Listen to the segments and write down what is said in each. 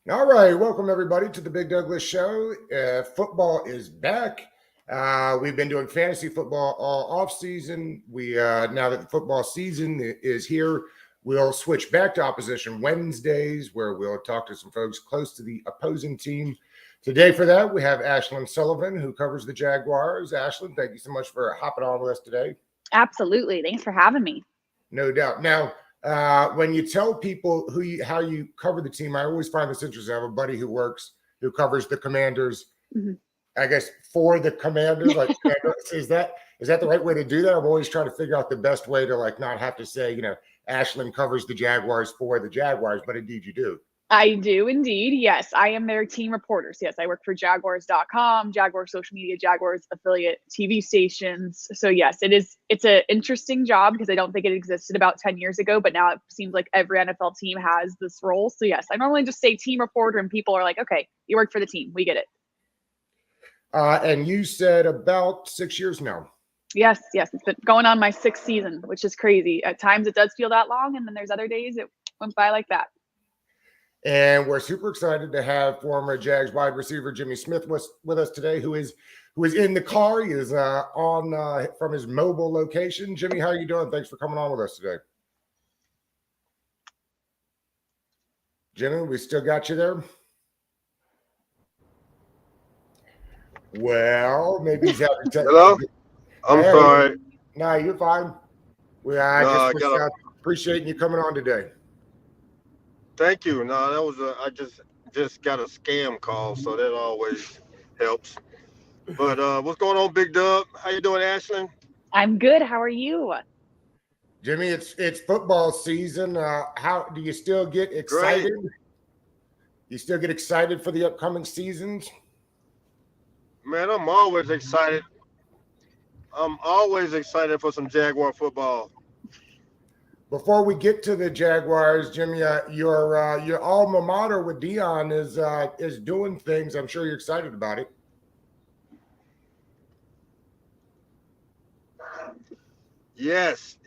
All right, welcome everybody to the Big Douglas Show. Football is back. We've been doing fantasy football all off season. We now that the football season is here, we'll switch back to opposition Wednesdays, where we'll talk to some folks close to the opposing team. Today, for that, we have Ashlyn Sullivan, who covers the Jaguars. Ashlyn, thank you so much for hopping on with us today. Absolutely, thanks for having me. No doubt. Now, when you tell people how you cover the team, I always find this interesting. I have a buddy who covers the Commanders. Mm-hmm. I guess for the Commanders, like is that the right way to do that? I'm always trying to figure out the best way to not have to say, Ashlyn covers the Jaguars for the Jaguars, but indeed you do. I do indeed. Yes, I am their team reporter. So yes, I work for Jaguars.com, Jaguars social media, Jaguars affiliate TV stations. So yes, it's an interesting job because I don't think it existed about 10 years ago, but now it seems like every NFL team has this role. So yes, I normally just say team reporter and people are like, okay, you work for the team. We get it. And you said about 6 years now. Yes. It's been going on my 6th season, which is crazy. At times it does feel that long. And then there's other days it went by like that. And we're super excited to have former Jags wide receiver Jimmy Smith with us today, who is in the car. He is on from his mobile location. Jimmy, how are you doing? Thanks for coming on with us today. Jimmy, we still got you there? Well, maybe he's having Hello? I'm sorry. No, you're fine. Appreciating you coming on today. Thank you. No, that was I just got a scam call, so that always helps. But what's going on, Big Dub? How you doing, Ashlyn? I'm good. How are you? Jimmy, it's football season. How do you still get excited? Great. You still get excited for the upcoming seasons? Man, I'm always excited. I'm always excited for some Jaguar football. Before we get to the Jaguars, Jimmy, your alma mater with Dion is doing things. I'm sure you're excited about it. Yes.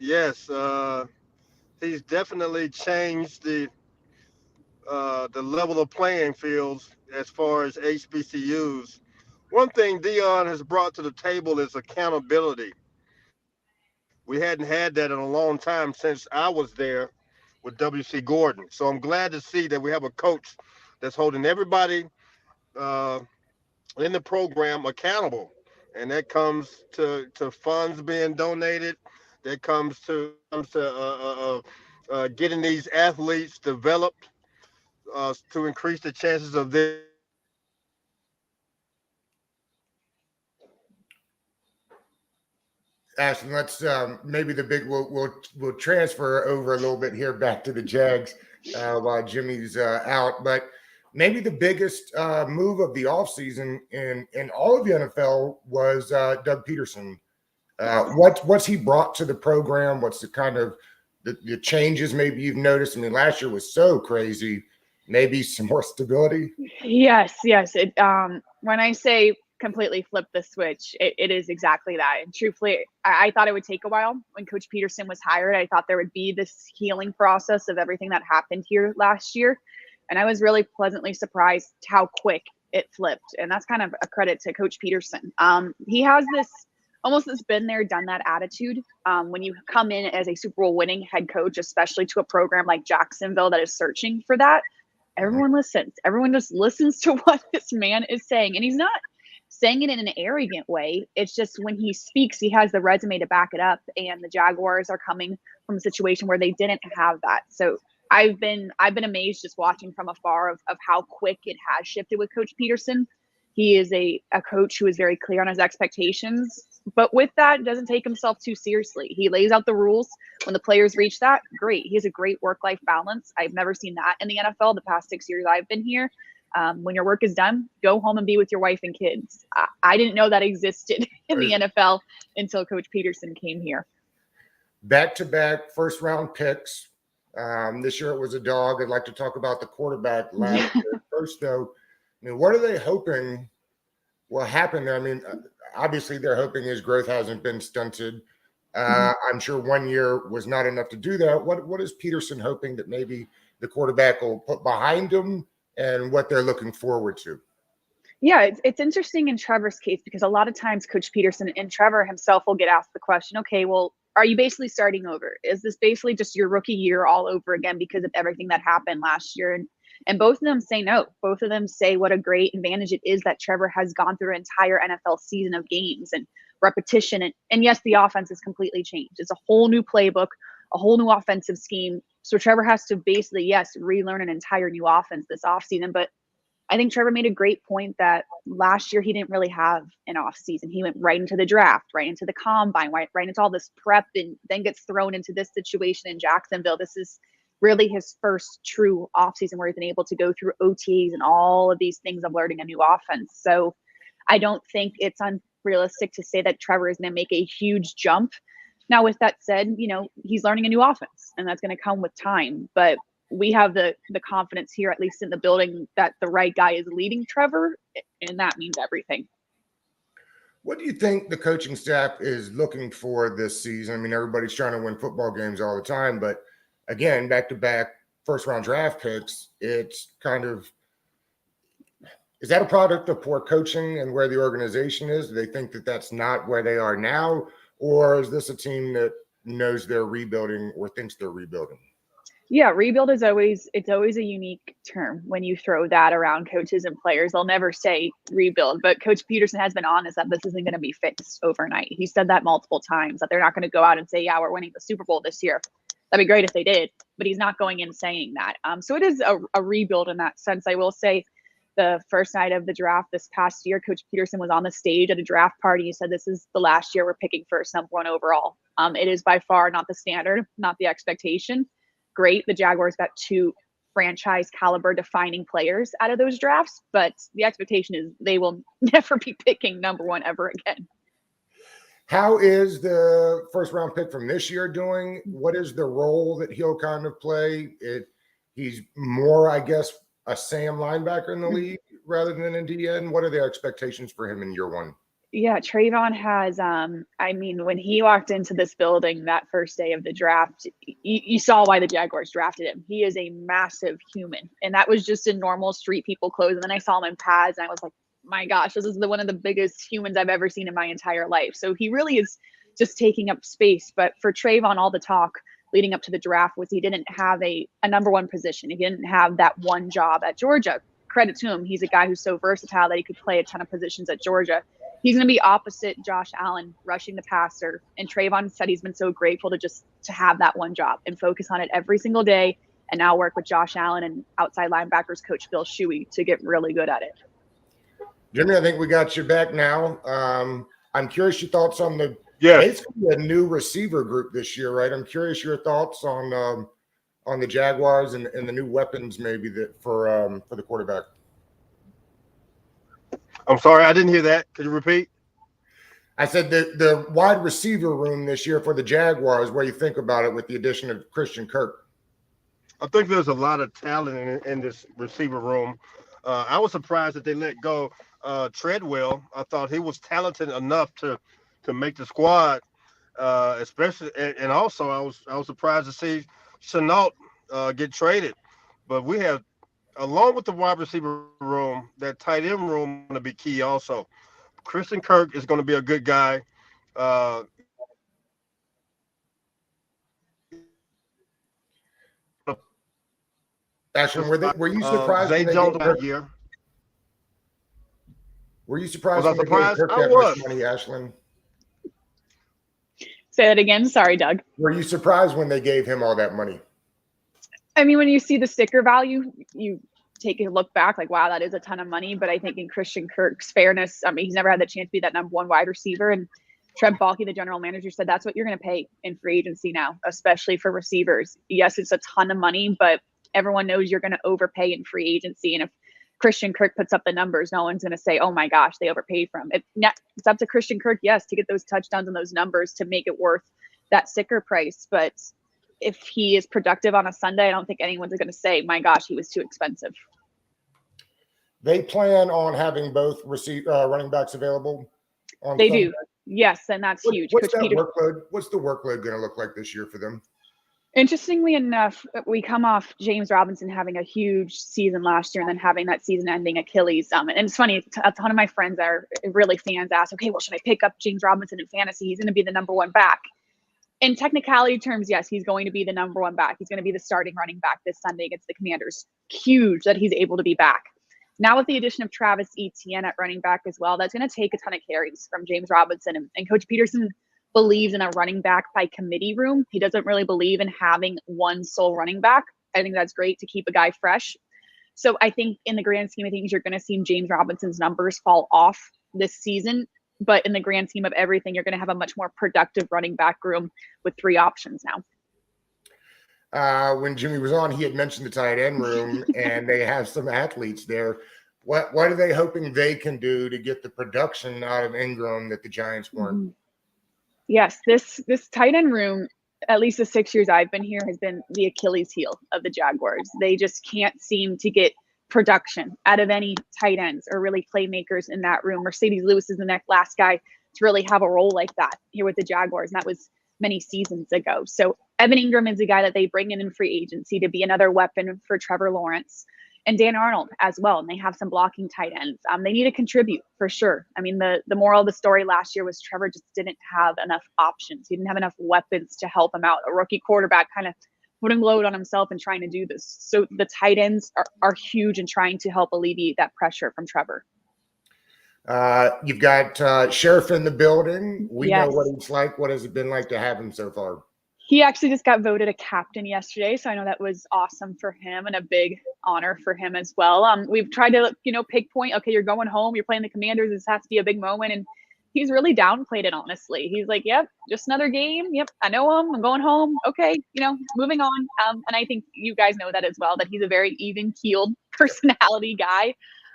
He's definitely changed the level of playing fields as far as HBCUs. One thing Dion has brought to the table is accountability. We hadn't had that in a long time since I was there with W.C. Gordon. So I'm glad to see that we have a coach that's holding everybody in the program accountable. And that comes to funds being donated. That comes to getting these athletes developed to increase the chances of their. Ashton, let's maybe we'll transfer over a little bit here back to the Jags while Jimmy's out. But maybe the biggest move of the offseason in all of the NFL was Doug Peterson. What's he brought to the program? What's the kind of the changes maybe you've noticed? I mean, last year was so crazy. Maybe some more stability. Yes. It when I say completely flip the switch, it is exactly that. And truthfully, I thought it would take a while. When Coach Peterson was hired, I thought there would be this healing process of everything that happened here last year. And I was really pleasantly surprised how quick it flipped. And that's kind of a credit to Coach Peterson. He has this been there, done that attitude. When you come in as a Super Bowl winning head coach, especially to a program like Jacksonville that is searching for that, everyone listens. Everyone just listens to what this man is saying. And he's not saying it in an arrogant way. It's just when he speaks, he has the resume to back it up. And the Jaguars are coming from a situation where they didn't have that. So I've been amazed just watching from afar of how quick it has shifted with Coach Peterson. He is a coach who is very clear on his expectations, but with that, doesn't take himself too seriously. He lays out the rules. When the players reach that, great. He has a great work-life balance. I've never seen that in the NFL the past 6 years I've been here. When your work is done, go home and be with your wife and kids. I didn't know that existed in the NFL until Coach Peterson came here. Back-to-back first-round picks. This year it was a dog. I'd like to talk about the quarterback last year. First, though, I mean, what are they hoping will happen? I mean, obviously they're hoping his growth hasn't been stunted. I'm sure 1 year was not enough to do that. What is Peterson hoping that maybe the quarterback will put behind him and what they're looking forward to. Yeah, it's interesting in Trevor's case because a lot of times Coach Peterson and Trevor himself will get asked the question, okay, well, are you basically starting over? Is this basically just your rookie year all over again because of everything that happened last year? And both of them say no. Both of them say what a great advantage it is that Trevor has gone through an entire NFL season of games and repetition. And yes, the offense has completely changed. It's a whole new playbook, a whole new offensive scheme. So Trevor has to basically, yes, relearn an entire new offense this offseason. But I think Trevor made a great point that last year he didn't really have an off season. He went right into the draft, right into the combine, right into all this prep, and then gets thrown into this situation in Jacksonville. This is really his first true off season where he's been able to go through OTAs and all of these things of learning a new offense. So I don't think it's unrealistic to say that Trevor is going to make a huge jump. Now, with that said, he's learning a new offense, and that's going to come with time. But we have the confidence here, at least in the building, that the right guy is leading Trevor, and that means everything. What do you think the coaching staff is looking for this season? I mean, everybody's trying to win football games all the time, but again, back-to-back first-round draft picks, it's kind of – is that a product of poor coaching and where the organization is? Do they think that that's not where they are now, or is this a team that knows they're rebuilding or thinks they're rebuilding? Yeah, rebuild is always a unique term when you throw that around coaches and players. They'll never say rebuild, but Coach Peterson has been honest that this isn't going to be fixed overnight. He said that multiple times, that they're not going to go out and say, yeah, we're winning the Super Bowl this year. That'd be great if they did, but he's not going in saying that. So it is a rebuild in that sense. I will say the first night of the draft this past year, Coach Peterson was on the stage at a draft party. He said, this is the last year we're picking first, number one overall. It is by far not the standard, not the expectation. Great. The Jaguars got 2 franchise caliber defining players out of those drafts, but the expectation is they will never be picking number one ever again. How is the first round pick from this year doing? What is the role that he'll kind of play? He's more, I guess, a Sam linebacker in the league rather than a DN. What are the expectations for him in year one? Yeah, Trayvon has, when he walked into this building that first day of the draft, you saw why the Jaguars drafted him. He is a massive human, and that was just in normal street people clothes. And then I saw him in pads, and I was like, my gosh, this is one of the biggest humans I've ever seen in my entire life. So he really is just taking up space. But for Trayvon, all the talk leading up to the draft was he didn't have a number one position. He didn't have that one job at Georgia. Credit to him. He's a guy who's so versatile that he could play a ton of positions at Georgia. He's going to be opposite Josh Allen, rushing the passer. And Trayvon said he's been so grateful to have that one job and focus on it every single day, and now work with Josh Allen and outside linebackers coach Bill Shuey to get really good at it. Jimmy, I think we got you back now. I'm curious your thoughts on basically a new receiver group this year, right? I'm curious your thoughts on the Jaguars and the new weapons maybe that for the quarterback. I'm sorry, I didn't hear that. Could you repeat? I said the wide receiver room this year for the Jaguars, what do you think about it with the addition of Christian Kirk? I think there's a lot of talent in this receiver room. I was surprised that they let go Treadwell. I thought he was talented enough to make the squad, especially. And also, I was surprised to see Chenault get traded. But we have, along with the wide receiver room, that tight end room going to be key also. Christian Kirk is going to be a good guy. Ashlyn, were you surprised? Zay Jones that year. Were you surprised? Was I surprised? Kirk I that was. much money, Ashlyn? Say that again. Sorry, Doug. Were you surprised when they gave him all that money? I mean, when you see the sticker value, you take a look back like, wow, that is a ton of money. But I think in Christian Kirk's fairness, I mean, he's never had the chance to be that number one wide receiver. And Trent Baalke, the general manager, said that's what you're going to pay in free agency now, especially for receivers. Yes, it's a ton of money, but everyone knows you're going to overpay in free agency. And if Christian Kirk puts up the numbers, no one's going to say, oh my gosh, they overpaid from it. It's up to Christian Kirk, yes, to get those touchdowns and those numbers to make it worth that sticker price. But if he is productive on a Sunday, I don't think anyone's going to say, my gosh, he was too expensive. They plan on having both running backs available on They Sunday? do. Yes, and that's huge. What's Coach that Peter, workload? What's the workload going to look like this year for them? Interestingly enough, we come off James Robinson having a huge season last year and then having that season-ending Achilles. And it's funny, a ton of my friends are really fans ask, okay, well, should I pick up James Robinson in fantasy? He's going to be the number one back. In technicality terms, yes, he's going to be the number one back. He's going to be the starting running back this Sunday against the Commanders. Huge that he's able to be back. Now with the addition of Travis Etienne at running back as well, that's going to take a ton of carries from James Robinson. And Coach Peterson believes in a running back by committee room. He doesn't really believe in having one sole running back. I think that's great to keep a guy fresh. So I think in the grand scheme of things, you're going to see James Robinson's numbers fall off this season. But in the grand scheme of everything, you're going to have a much more productive running back room with 3 options now. When Jimmy was on, he had mentioned the tight end room, and they have some athletes there. What are they hoping they can do to get the production out of Ingram that the Giants weren't? Mm-hmm. Yes, this tight end room, at least the 6 years I've been here, has been the Achilles heel of the Jaguars. They just can't seem to get production out of any tight ends or really playmakers in that room. Mercedes Lewis is the next last guy to really have a role like that here with the Jaguars, and that was many seasons ago. So Evan Ingram is a guy that they bring in free agency to be another weapon for Trevor Lawrence. And Dan Arnold as well. And they have some blocking tight ends. They need to contribute for sure. I mean, the moral of the story last year was Trevor just didn't have enough options. He didn't have enough weapons to help him out. A rookie quarterback kind of putting load on himself and trying to do this. So the tight ends are huge in trying to help alleviate that pressure from Trevor. You've got Sheriff in the building. We Yes. know what it's like. What has it been like to have him so far? He actually just got voted a captain yesterday, so I know that was awesome for him and a big honor for him as well. We've tried to, pick point. Okay, you're going home. You're playing the Commanders. This has to be a big moment, and he's really downplayed it. Honestly, he's like, "Yep, just another game. Yep, I know him. I'm going home. Okay, moving on." And I think you guys know that as well. That he's a very even-keeled personality guy,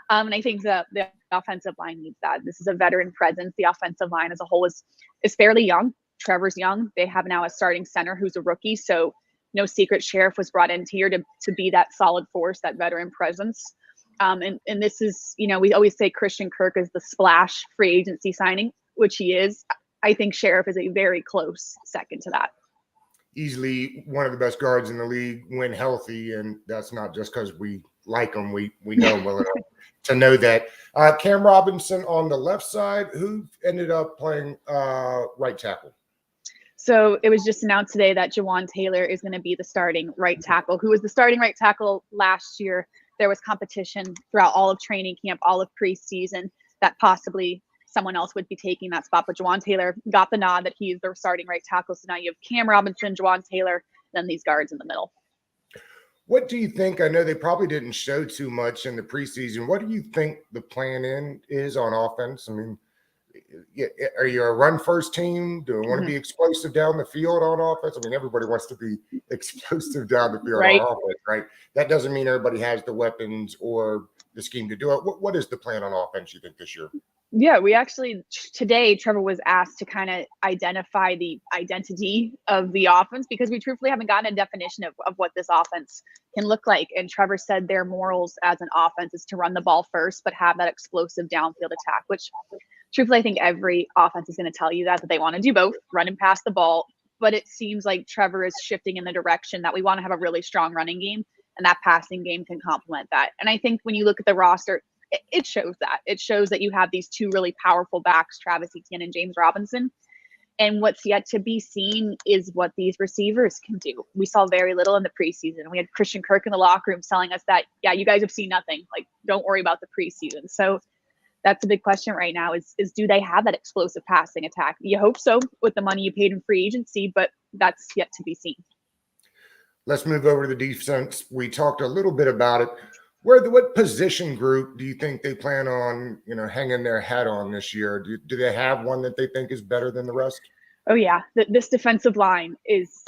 and I think the offensive line needs that. This is a veteran presence. The offensive line as a whole is fairly young. Trevor's young. They have now a starting center who's a rookie. So no secret, Sheriff was brought into here to be that solid force, that veteran presence. And this is, we always say Christian Kirk is the splash free agency signing, which he is. I think Sheriff is a very close second to that. Easily one of the best guards in the league when healthy. And that's not just because we like him. We know him well enough to know that. Cam Robinson on the left side, who ended up playing right tackle? So it was just announced today that Jawan Taylor is going to be the starting right tackle, who was the starting right tackle last year. There was competition throughout all of training camp, all of preseason, that possibly someone else would be taking that spot. But Jawan Taylor got the nod that he's the starting right tackle. So now you have Cam Robinson, Jawan Taylor, then these guards in the middle. What do you think? I know they probably didn't show too much in the preseason. What do you think the plan is on offense? I mean, are you a run-first team? Do we want to be explosive down the field on offense? I mean, everybody wants to be explosive down the field on offense, right? That doesn't mean everybody has the weapons or the scheme to do it. What is the plan on offense, you think, this year? Yeah, we actually today Trevor was asked to kind of identify the identity of the offense because we truthfully haven't gotten a definition of what this offense can look like. And Trevor said their morals as an offense is to run the ball first, but have that explosive downfield attack, which truthfully I think every offense is going to tell you that they want to do both, run and pass the ball. But it seems like Trevor is shifting in the direction that we want to have a really strong running game, and that passing game can complement that. And I think when you look at the roster, it shows that. It shows that you have these two really powerful backs, Travis Etienne and James Robinson. And what's yet to be seen is what these receivers can do. We saw very little in the preseason. We had Christian Kirk in the locker room telling us that, yeah, you guys have seen nothing. Like, don't worry about the preseason. So that's a big question right now is do they have that explosive passing attack? You hope so with the money you paid in free agency, but that's yet to be seen. Let's move over to the defense. We talked a little bit about it. What position group do you think they plan on, hanging their hat on this year? Do they have one that they think is better than the rest? Oh yeah, this defensive line it's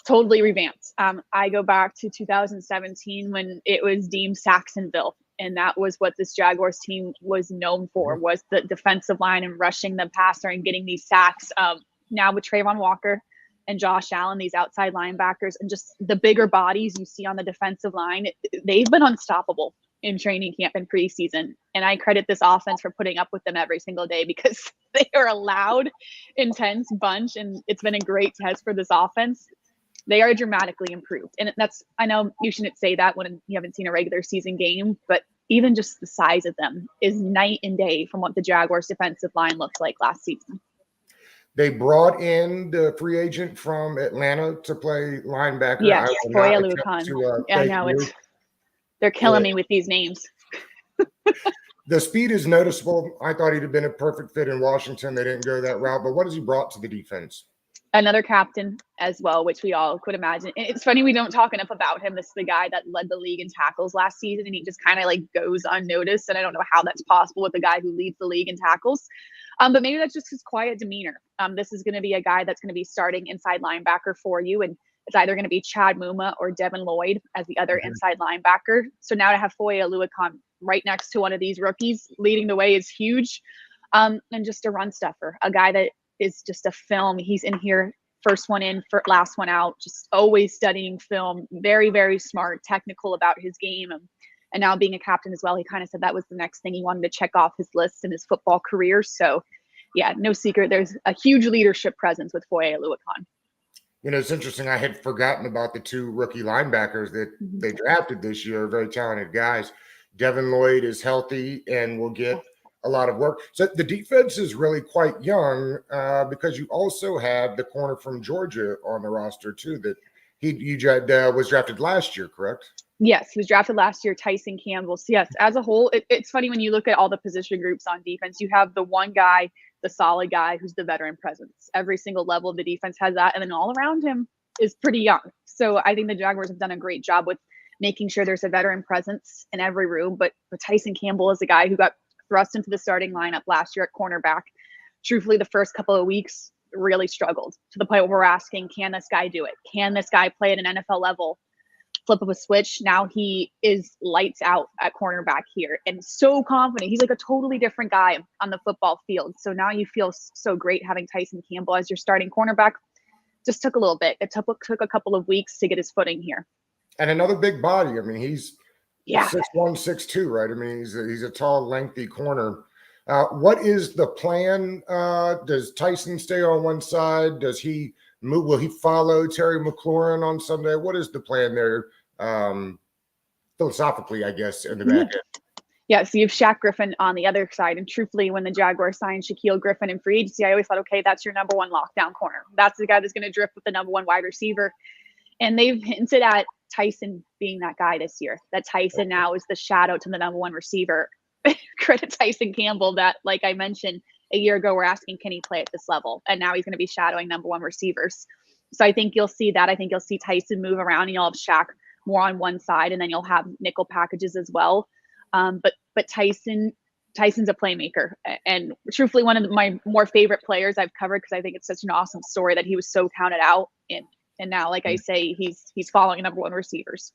totally revamped. I go back to 2017 when it was deemed Saxonville, and that was what this Jaguars team was known for, was the defensive line and rushing the passer and getting these sacks. Now with Trayvon Walker and Josh Allen, these outside linebackers, and just the bigger bodies you see on the defensive line, they've been unstoppable in training camp and preseason. And I credit this offense for putting up with them every single day because they are a loud, intense bunch, and it's been a great test for this offense. They are dramatically improved. And that's, I know you shouldn't say that when you haven't seen a regular season game, but even just the size of them is night and day from what the Jaguars defensive line looked like last season. They brought in the free agent from Atlanta to play linebacker. Yes, Foye Wk1. I know they're killing me with these names. The speed is noticeable. I thought he'd have been a perfect fit in Washington. They didn't go that route, but what has he brought to the defense? Another captain as well, which we all could imagine. It's funny we don't talk enough about him. This is the guy that led the league in tackles last season, and he just kind of like goes unnoticed. And I don't know how that's possible with a guy who leads the league in tackles. But maybe that's just his quiet demeanor. This is going to be a guy that's going to be starting inside linebacker for you, and it's either going to be Chad Muma or Devin Lloyd as the other inside linebacker. So now to have Foye Oluokun right next to one of these rookies leading the way is huge. And just a run stuffer, a guy that is just a film. He's in here, first one in, last one out, just always studying film, very, very smart, technical about his game. And now being a captain as well, he kind of said that was the next thing he wanted to check off his list in his football career. So yeah, no secret, there's a huge leadership presence with Foye Oluokun. You know, it's interesting. I had forgotten about the two rookie linebackers that they drafted this year, very talented guys. Devin Lloyd is healthy and will get a lot of work. So the defense is really quite young because you also have the corner from Georgia on the roster too that he was drafted last year, correct? Yes, he was drafted last year, Tyson Campbell. So yes, as a whole, it's funny when you look at all the position groups on defense, you have the one guy, the solid guy who's the veteran presence. Every single level of the defense has that. And then all around him is pretty young. So I think the Jaguars have done a great job with making sure there's a veteran presence in every room. But Tyson Campbell is a guy who got thrust into the starting lineup last year at cornerback. Truthfully, the first couple of weeks really struggled to the point where we're asking, can this guy do it? Can this guy play at an NFL level? Flip of a switch. Now he is lights out at cornerback here and so confident. He's like a totally different guy on the football field. So now you feel so great having Tyson Campbell as your starting cornerback. Just took a little bit. It took a couple of weeks to get his footing here. And another big body. I mean, he's 6'1", 6'2", right? I mean, he's a tall, lengthy corner. What is the plan? Does Tyson stay on one side? Does he move? Will he follow Terry McLaurin on Sunday? What is the plan there, philosophically, I guess, in the back end? Yeah, so you have Shaq Griffin on the other side. And truthfully, when the Jaguars signed Shaquille Griffin in free agency, I always thought, okay, that's your number one lockdown corner. That's the guy that's going to drift with the number one wide receiver. And they've hinted at Tyson being that guy this year, that Tyson now is the shadow to the number one receiver. Credit Tyson Campbell that, like I mentioned, a year ago, we're asking, can he play at this level? And now he's going to be shadowing number one receivers. So I think you'll see that. I think you'll see Tyson move around and you'll have Shaq more on one side and then you'll have nickel packages as well. But Tyson's a playmaker. And truthfully, one of my more favorite players I've covered because I think it's such an awesome story that he was so counted out. And now, like I say, he's following number one receivers.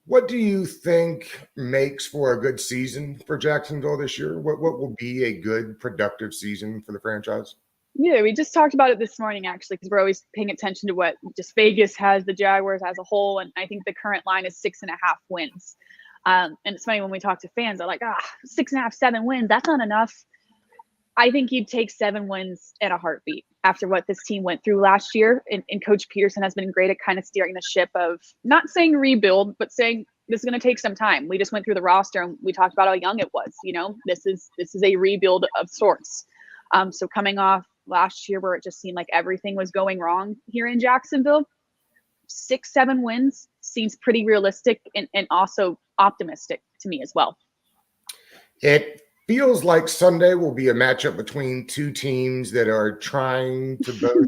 What do you think makes for a good season for Jacksonville this year? What will be a good, productive season for the franchise? Yeah, we just talked about it this morning, actually, because we're always paying attention to what just Vegas has the Jaguars as a whole. And I think the current line is 6.5 wins. And it's funny when we talk to fans, they're like, 6.5, 7 wins. That's not enough. I think you'd take 7 wins in a heartbeat after what this team went through last year. And Coach Peterson has been great at kind of steering the ship of not saying rebuild, but saying this is going to take some time. We just went through the roster and we talked about how young it was. You know, this is a rebuild of sorts. So coming off last year where it just seemed like everything was going wrong here in Jacksonville, 6-7 wins seems pretty realistic and also optimistic to me as well. It feels like Sunday will be a matchup between two teams that are trying to both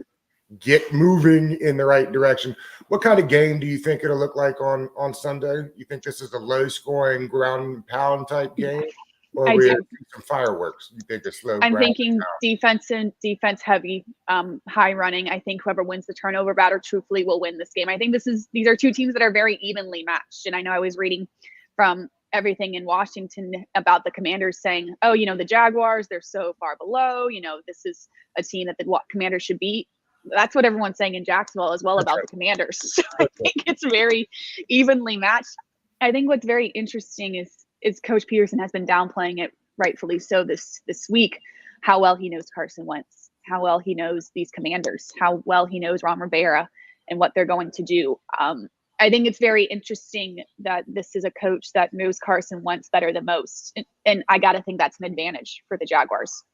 get moving in the right direction. What kind of game do you think it'll look like on Sunday? You think this is a low-scoring ground and pound type game? Or we have some fireworks? You think it's slow? I'm thinking defense heavy, high running. I think whoever wins the turnover battle truthfully will win this game. I think these are two teams that are very evenly matched. And I know I was reading from everything in Washington about the Commanders saying, oh, you know, the Jaguars, they're so far below, you know, this is a team that the Commanders should beat. That's what everyone's saying in Jacksonville as well about the Commanders. So I think it's very evenly matched. I think what's very interesting is Coach Peterson has been downplaying it, rightfully so, this week, how well he knows Carson Wentz, how well he knows these Commanders, how well he knows Ron Rivera. and what they're going to do. I think it's very interesting that this is a coach that knows Carson Wentz better than most. And I got to think that's an advantage for the Jaguars.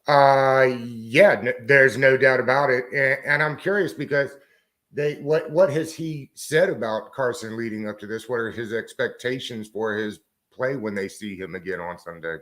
Yeah, there's no doubt about it. And I'm curious because what has he said about Carson leading up to this? What are his expectations for his play when they see him again on Sunday?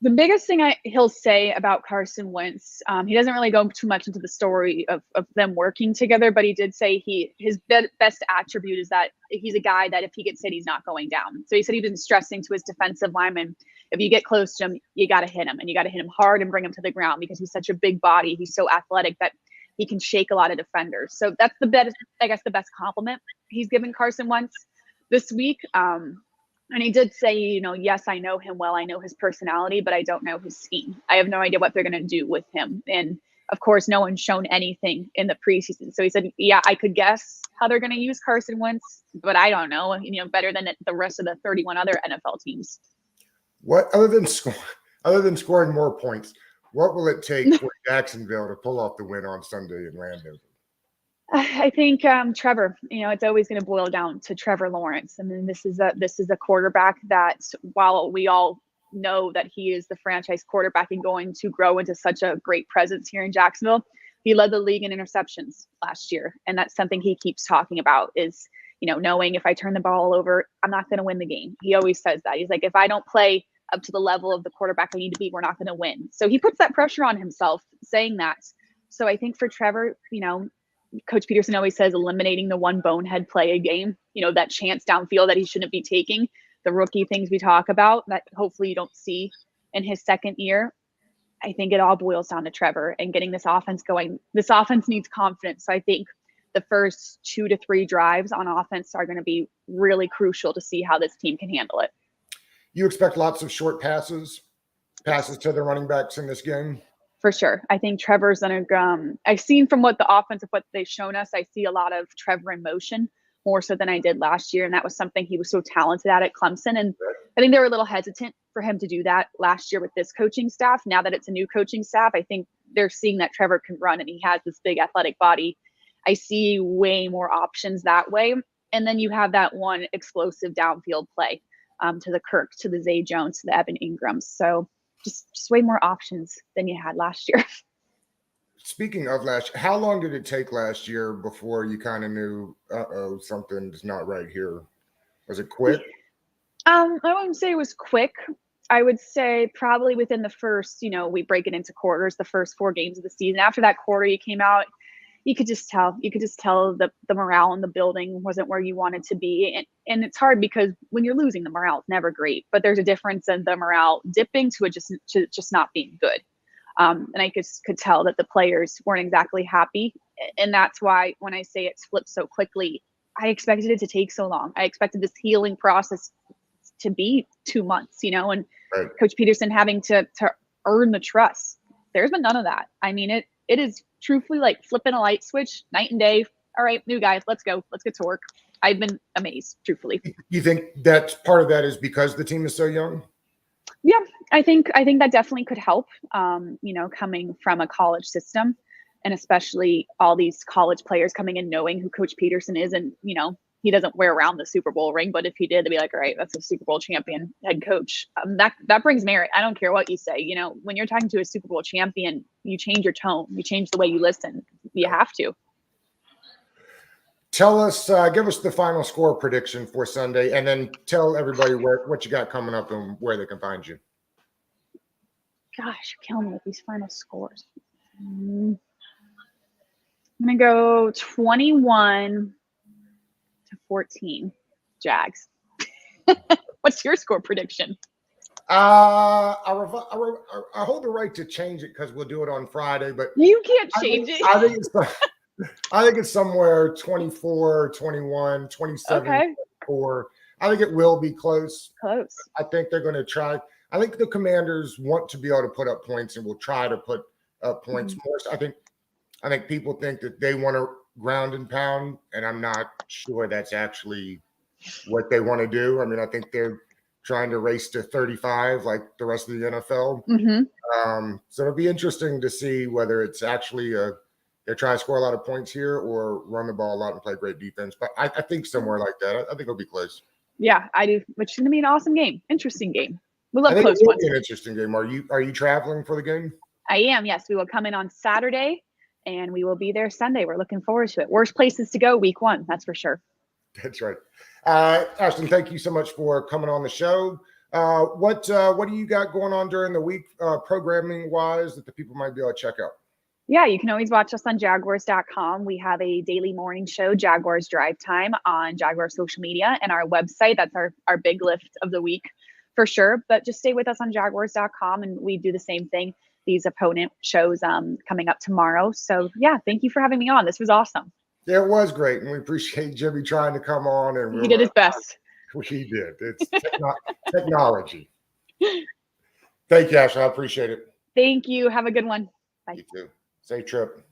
The biggest thing he'll say about Carson Wentz, he doesn't really go too much into the story of them working together, but he did say his best attribute is that he's a guy that if he gets hit, he's not going down. So he said he's been stressing to his defensive linemen, if you get close to him, you got to hit him, and you got to hit him hard and bring him to the ground because he's such a big body. He's so athletic that he can shake a lot of defenders. So that's the best compliment he's given Carson Wentz this week. And he did say, yes, I know him well. I know his personality, but I don't know his scheme. I have no idea what they're going to do with him. And of course, no one's shown anything in the preseason. So he said, yeah, I could guess how they're going to use Carson Wentz, but I don't know, better than the rest of the 31 other NFL teams. What other than scoring more points, what will it take for Jacksonville to pull off the win on Sunday in Landover? I think Trevor, it's always going to boil down to Trevor Lawrence. I mean, this is a quarterback that, while we all know that he is the franchise quarterback and going to grow into such a great presence here in Jacksonville, he led the league in interceptions last year. And that's something he keeps talking about is, knowing if I turn the ball over, I'm not going to win the game. He always says that. He's like, if I don't play up to the level of the quarterback I need to be, we're not going to win. So he puts that pressure on himself saying that. So I think for Trevor, Coach Peterson always says eliminating the one bonehead play a game, that chance downfield that he shouldn't be taking, the rookie things we talk about that hopefully you don't see in his second year. I think it all boils down to Trevor and getting this offense going. This offense needs confidence. So I think the first 2 to 3 drives on offense are going to be really crucial to see how this team can handle it. You expect lots of short passes to the running backs in this game? For sure. I think Trevor's I've seen from what they've shown us, I see a lot of Trevor in motion more so than I did last year. And that was something he was so talented at Clemson. And I think they were a little hesitant for him to do that last year with this coaching staff. Now that it's a new coaching staff, I think they're seeing that Trevor can run and he has this big athletic body. I see way more options that way. And then you have that one explosive downfield play to the Kirk, to the Zay Jones, to the Evan Ingrams. So just way more options than you had last year. Speaking of last year, how long did it take last year before you kind of knew, something's not right here? Was it quick? I wouldn't say it was quick. I would say probably within the first, we break it into quarters, the first 4 games of the season. After that quarter you came out, you could just tell the morale in the building wasn't where you wanted to be. And it's hard because when you're losing, the morale is never great, but there's a difference in the morale dipping to it just not being good. And I could tell that the players weren't exactly happy. And that's why when I say it's flipped so quickly, I expected it to take so long. I expected this healing process to be 2 months, and right. Coach Peterson having to earn the trust. There's been none of that. I mean, it is truthfully like flipping a light switch, night and day. All right, new guys, let's go. Let's get to work. I've been amazed, truthfully. You think that part of that is because the team is so young? Yeah, I think that definitely could help, coming from a college system and especially all these college players coming in knowing who Coach Peterson is. And, he doesn't wear around the Super Bowl ring, but if he did, they'd be like, all right, that's a Super Bowl champion head coach. That brings merit. I don't care what you say. When you're talking to a Super Bowl champion, you change your tone, you change the way you listen. You have to. Tell us, give us the final score prediction for Sunday, and then tell everybody what you got coming up and where they can find you. Gosh, you're killing me with these final scores. I'm going to go 21-14, Jags. What's your score prediction? I hold the right to change it because we'll do it on Friday, but you can't change it. I think it's somewhere 24, 21, 27, okay. 4. I think it will be close. Close. I think they're going to try. I think the Commanders want to be able to put up points and will try to put up points more. I think people think that they want to ground and pound, and I'm not sure that's actually what they want to do. I mean, I think they're trying to race to 35 like the rest of the NFL. So it'll be interesting to see whether it's actually a try and score a lot of points here or run the ball a lot and play great defense. But I think somewhere like that. I think it'll be close. Yeah, I do, which is going to be an awesome game. Interesting game. We I love think close it will ones. be an interesting game. Are you traveling for the game? I am, yes. We will come in on Saturday, and we will be there Sunday. We're looking forward to it. Worst places to go week 1, that's for sure. That's right. Ashlyn, thank you so much for coming on the show. What do you got going on during the week programming-wise that the people might be able to check out? Yeah, you can always watch us on Jaguars.com. We have a daily morning show, Jaguars Drive Time, on Jaguar social media and our website. That's our big lift of the week for sure. But just stay with us on Jaguars.com, and we do the same thing. These opponent shows coming up tomorrow. So, yeah, thank you for having me on. This was awesome. Yeah, it was great, and we appreciate Jimmy trying to come on. And He did his best. He did. It's technology. Thank you, Ashley. I appreciate it. Thank you. Have a good one. Bye. You too. Safe trip.